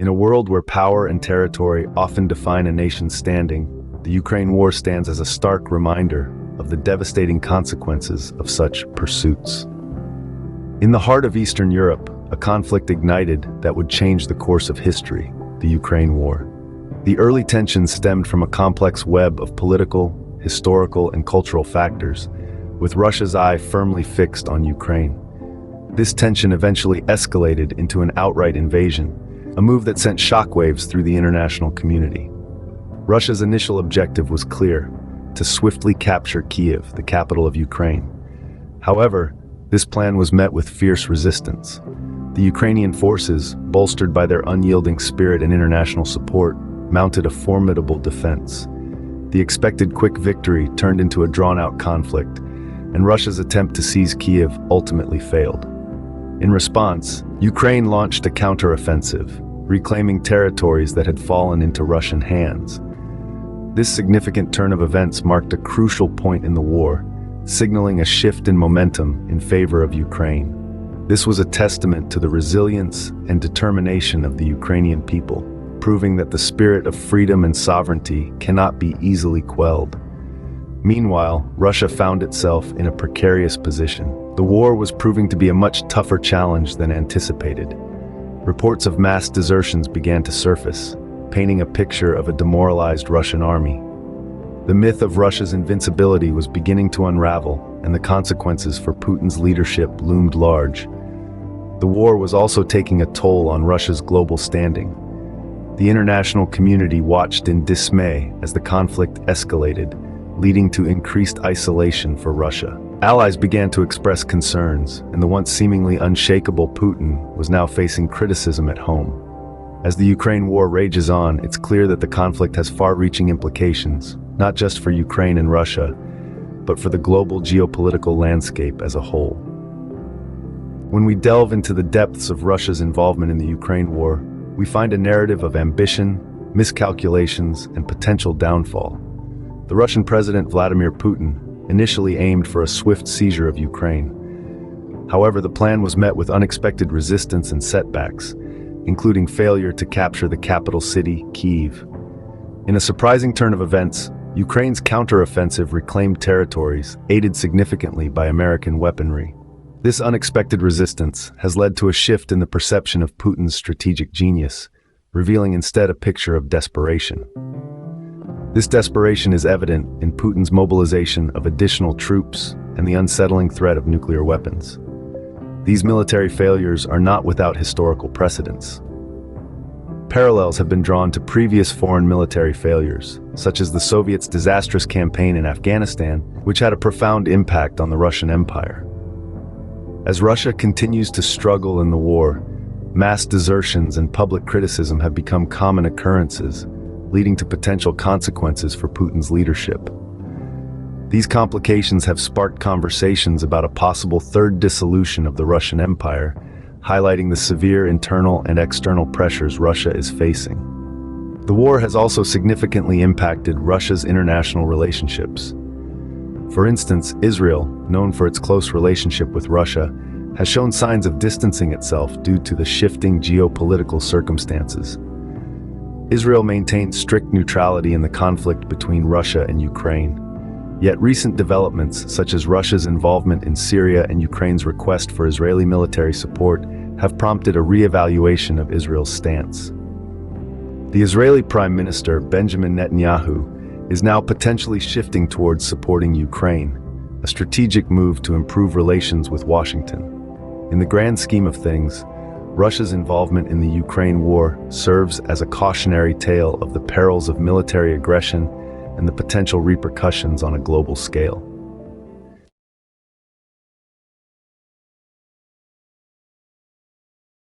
In a world where power and territory often define a nation's standing, the Ukraine war stands as a stark reminder of the devastating consequences of such pursuits. In the heart of Eastern Europe, a conflict ignited that would change the course of history, the Ukraine War. The early tensions stemmed from a complex web of political, historical, and cultural factors, with Russia's eye firmly fixed on Ukraine. This tension eventually escalated into an outright invasion, a move that sent shockwaves through the international community. Russia's initial objective was clear: to swiftly capture Kyiv, the capital of Ukraine. However, this plan was met with fierce resistance. The Ukrainian forces, bolstered by their unyielding spirit and international support, mounted a formidable defense. The expected quick victory turned into a drawn-out conflict, and Russia's attempt to seize Kyiv ultimately failed. In response, Ukraine launched a counteroffensive, reclaiming territories that had fallen into Russian hands. This significant turn of events marked a crucial point in the war, signaling a shift in momentum in favor of Ukraine. This was a testament to the resilience and determination of the Ukrainian people, proving that the spirit of freedom and sovereignty cannot be easily quelled. Meanwhile, Russia found itself in a precarious position. The war was proving to be a much tougher challenge than anticipated. Reports of mass desertions began to surface, painting a picture of a demoralized Russian army. The myth of Russia's invincibility was beginning to unravel, and the consequences for Putin's leadership loomed large. The war was also taking a toll on Russia's global standing. The international community watched in dismay as the conflict escalated, leading to increased isolation for Russia. Allies began to express concerns, and the once seemingly unshakable Putin was now facing criticism at home. As the Ukraine war rages on, it's clear that the conflict has far-reaching implications, not just for Ukraine and Russia, but for the global geopolitical landscape as a whole. When we delve into the depths of Russia's involvement in the Ukraine war, we find a narrative of ambition, miscalculations, and potential downfall. The Russian President Vladimir Putin initially aimed for a swift seizure of Ukraine. However, the plan was met with unexpected resistance and setbacks, including failure to capture the capital city, Kyiv. In a surprising turn of events, Ukraine's counteroffensive reclaimed territories, aided significantly by American weaponry. This unexpected resistance has led to a shift in the perception of Putin's strategic genius, revealing instead a picture of desperation. This desperation is evident in Putin's mobilization of additional troops and the unsettling threat of nuclear weapons. These military failures are not without historical precedents. Parallels have been drawn to previous foreign military failures, such as the Soviets' disastrous campaign in Afghanistan, which had a profound impact on the Russian Empire. As Russia continues to struggle in the war, mass desertions and public criticism have become common occurrences, leading to potential consequences for Putin's leadership. These complications have sparked conversations about a possible third dissolution of the Russian Empire, highlighting the severe internal and external pressures Russia is facing. The war has also significantly impacted Russia's international relationships. For instance, Israel, known for its close relationship with Russia, has shown signs of distancing itself due to the shifting geopolitical circumstances. Israel maintains strict neutrality in the conflict between Russia and Ukraine. Yet recent developments, such as Russia's involvement in Syria and Ukraine's request for Israeli military support, have prompted a re-evaluation of Israel's stance. The Israeli Prime Minister, Benjamin Netanyahu, is now potentially shifting towards supporting Ukraine, a strategic move to improve relations with Washington. In the grand scheme of things, Russia's involvement in the Ukraine war serves as a cautionary tale of the perils of military aggression and the potential repercussions on a global scale.